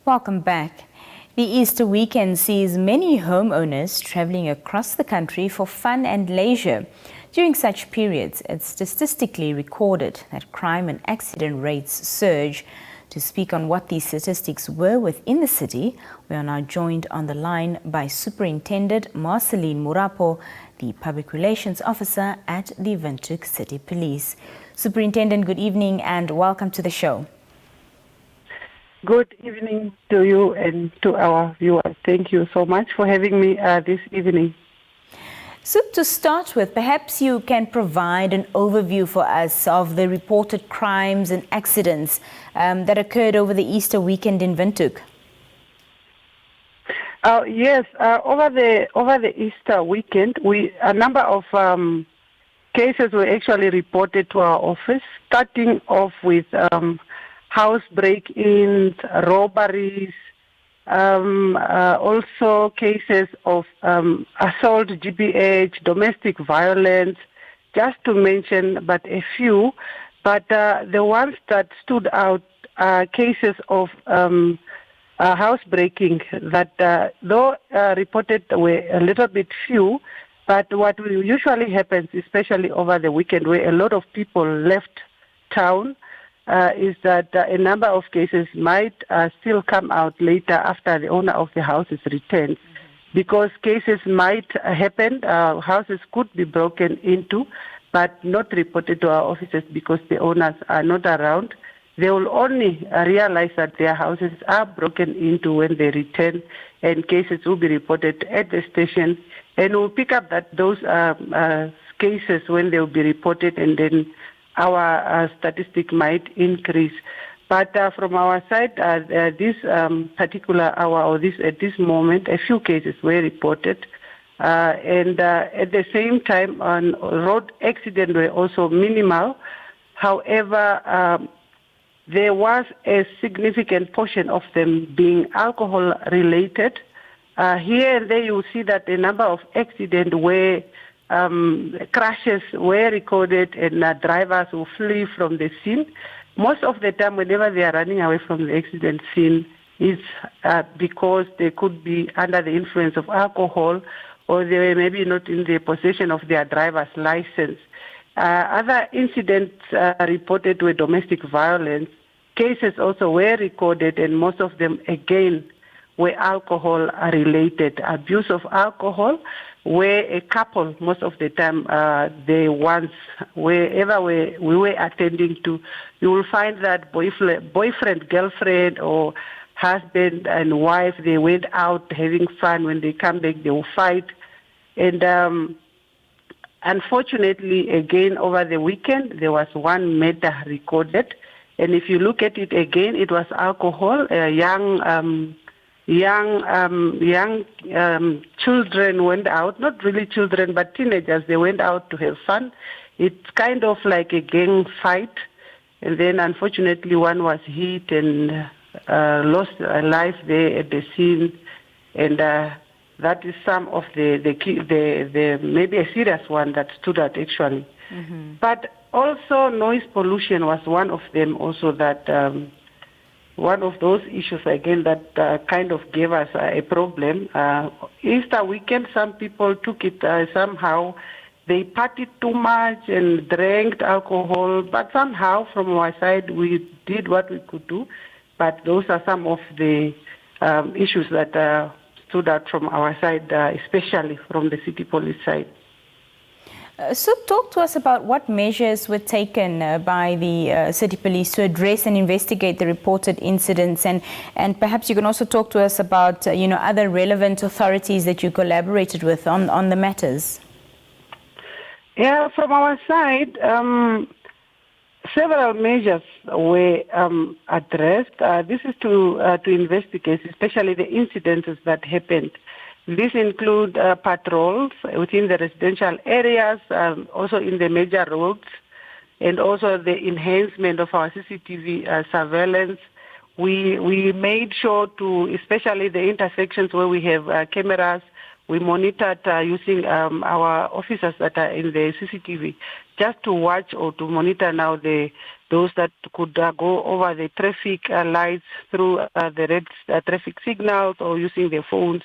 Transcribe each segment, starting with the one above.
Welcome back. The Easter weekend sees many homeowners traveling across the country for fun and leisure. During such periods, it's statistically recorded that crime and accident rates surge. To speak on what these statistics were within the city, we are now joined on the line by Superintendent Marceline Murapo, the Public Relations Officer at the Windhoek City Police. Superintendent, good evening and welcome to the show. Good evening to you and to our viewers. Thank you so much for having me this evening. So to start with, perhaps you can provide an overview for us of the reported crimes and accidents that occurred over the Easter weekend in Windhoek. Yes, over the Easter weekend, a number of cases were actually reported to our office, starting off with house break-ins, robberies, also cases of assault, GBH, domestic violence, just to mention but a few. But the ones that stood out are cases of housebreaking that, though reported were a little bit few, but what usually happens, especially over the weekend where a lot of people left town, is that a number of cases might still come out later after the owner of the house is returned. Because cases might happen, houses could be broken into, but not reported to our offices because the owners are not around. They will only realize that their houses are broken into when they return, and cases will be reported at the station, and we'll pick up those cases when they will be reported, and then our statistic might increase. But from our side, this particular hour or at this moment, a few cases were reported. And at the same time, road accidents were also minimal. However, there was a significant portion of them being alcohol-related. Here and there you will see that a number of accidents where crashes were recorded and drivers will flee from the scene. Most of the time, whenever they are running away from the accident scene, it's because they could be under the influence of alcohol or they were maybe not in the possession of their driver's license. Other incidents reported were domestic violence. Cases also were recorded, and most of them, again, were alcohol-related. Abuse of alcohol, where a couple, most of the time, wherever we were attending to, you will find that boyfriend, girlfriend, or husband and wife, they went out having fun. When they come back, they will fight. And unfortunately, again, over the weekend, there was one murder recorded. And if you look at it again, it was alcohol. Young children went out, not really children, but teenagers. They went out to have fun. It's kind of like a gang fight. And then, unfortunately, one was hit and lost a life there at the scene. And that is some of the maybe a serious one that stood out, actually. Mm-hmm. But also, noise pollution was one of them also that... one of those issues, again, that kind of gave us a problem. Easter weekend, some people took it somehow. They partied too much and drank alcohol, but somehow from our side, we did what we could do. But those are some of the issues that stood out from our side, especially from the city police side. So talk to us about what measures were taken by the city police to address and investigate the reported incidents, and perhaps you can also talk to us about other relevant authorities that you collaborated with on the matters. Yeah, from our side, several measures were addressed. This is to investigate, especially the incidences that happened. This includes patrols within the residential areas, also in the major roads, and also the enhancement of our CCTV surveillance. We made sure to, especially the intersections where we have cameras, we monitored using our officers that are in the CCTV just to watch or to monitor now those that could go over the traffic lights through the red traffic signals or using their phones.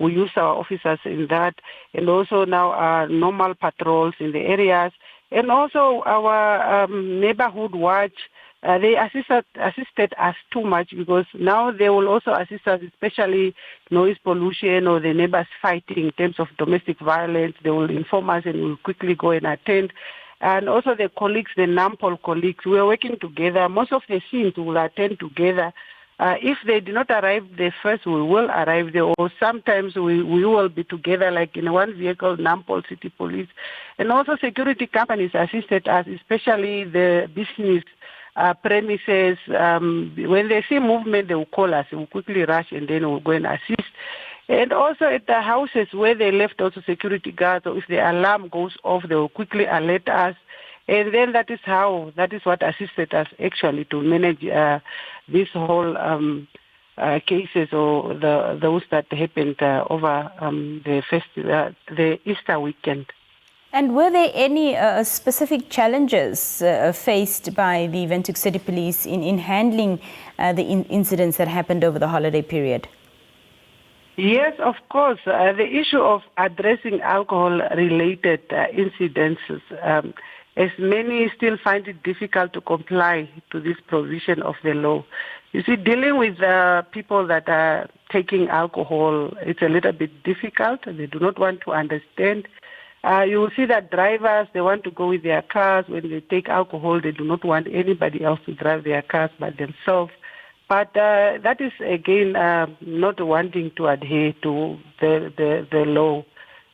We use our officers in that, and also now our normal patrols in the areas, and also our neighborhood watch. They assisted us too much because now they will also assist us, especially noise pollution or the neighbors fighting in terms of domestic violence. They will inform us and we'll quickly go and attend. And also the colleagues, the NAMPOL colleagues, we are working together. Most of the scenes we will attend together. If they do not arrive there first, we will arrive there, or sometimes we will be together, like in one vehicle, NAMPOL City Police. And also security companies assisted us, especially the business premises. When they see movement, they will call us. We'll quickly rush and then we'll go and assist. And also at the houses where they left also security guards, or if the alarm goes off, they will quickly alert us. And then that is what assisted us actually to manage this whole cases or those that happened over the Easter weekend. And were there any specific challenges faced by the Windhoek City Police in handling the incidents that happened over the holiday period? Yes, of course. The issue of addressing alcohol-related incidences, as many still find it difficult to comply to this provision of the law. You see, dealing with people that are taking alcohol, it's a little bit difficult. They do not want to understand. You will see that drivers, they want to go with their cars. When they take alcohol, they do not want anybody else to drive their cars but themselves. But that is, again, not wanting to adhere to the law.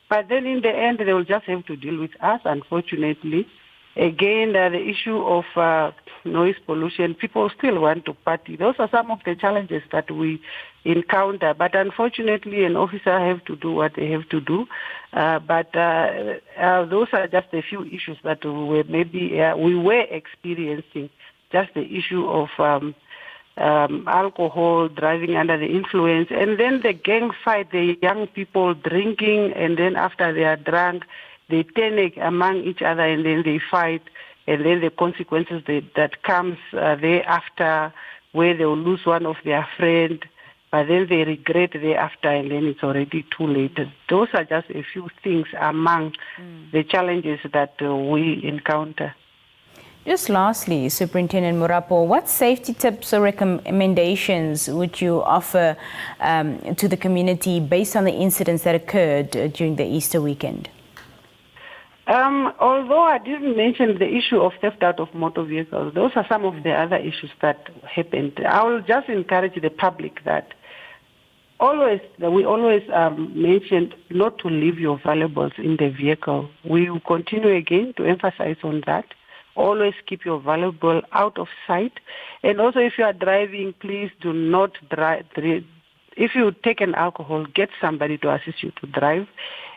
But then in the end, they will just have to deal with us, unfortunately. Again, the issue of noise pollution, people still want to party. Those are some of the challenges that we encounter. But unfortunately, an officer have to do what they have to do. But those are just a few issues that we were experiencing. Just the issue of alcohol, driving under the influence, and then the gang fight, the young people drinking, and then after they are drunk, they panic among each other, and then they fight, and then the consequences that comes thereafter, where they will lose one of their friends, but then they regret thereafter, and then it's already too late. Those are just a few things among the challenges that we encounter. Just lastly, Superintendent Murapo, what safety tips or recommendations would you offer to the community based on the incidents that occurred during the Easter weekend? Although I didn't mention the issue of theft out of motor vehicles, those are some of the other issues that happened. I will just encourage the public that we always mentioned not to leave your valuables in the vehicle. We will continue again to emphasize on that. Always keep your valuable out of sight. And also, if you are driving, please do not drive. If you take an alcohol, get somebody to assist you to drive.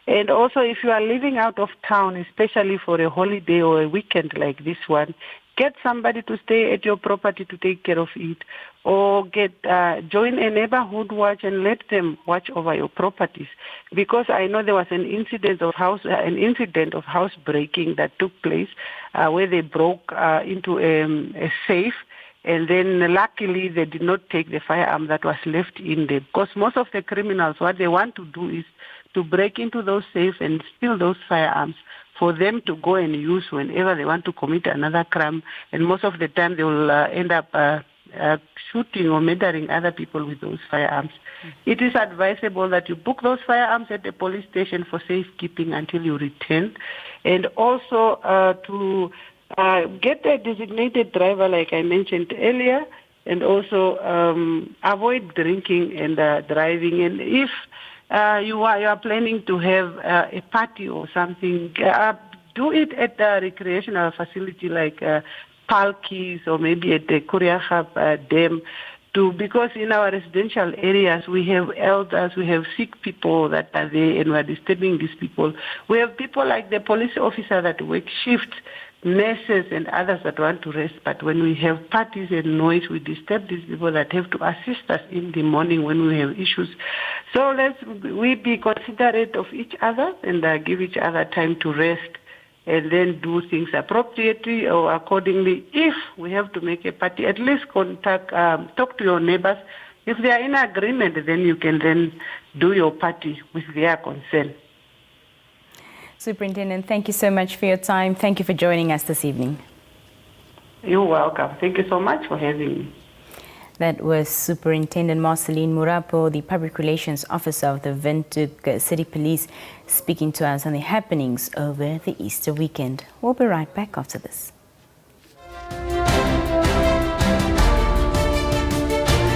And also, if you are living out of town, especially for a holiday or a weekend like this one, get somebody to stay at your property to take care of it, or join a neighborhood watch and let them watch over your properties. Because I know there was an incident of house breaking that took place where they broke into a safe, and then luckily they did not take the firearm that was left in there. Because most of the criminals, what they want to do is to break into those safes and steal those firearms for them to go and use whenever they want to commit another crime. And most of the time they will end up shooting or murdering other people with those firearms. It is advisable that you book those firearms at the police station for safekeeping until you return. And also to get a designated driver, like I mentioned earlier, and also avoid drinking and driving. And if you are planning to have a party or something, do it at a recreational facility like Palkies or maybe at the Kuriachap Dam, because in our residential areas we have elders, we have sick people that are there, and we are disturbing these people. We have people like the police officer that work shifts nurses and others that want to rest, but when we have parties and noise, we disturb these people that have to assist us in the morning when we have issues. So we be considerate of each other and give each other time to rest and then do things appropriately or accordingly. If we have to make a party, at least talk to your neighbors. If they are in agreement, then you can then do your party with their consent. Superintendent, thank you so much for your time. Thank you for joining us this evening. You're welcome. Thank you so much for having me. That was Superintendent Marceline Murapo, the Public Relations Officer of the Windhoek City Police, speaking to us on the happenings over the Easter weekend. We'll be right back after this.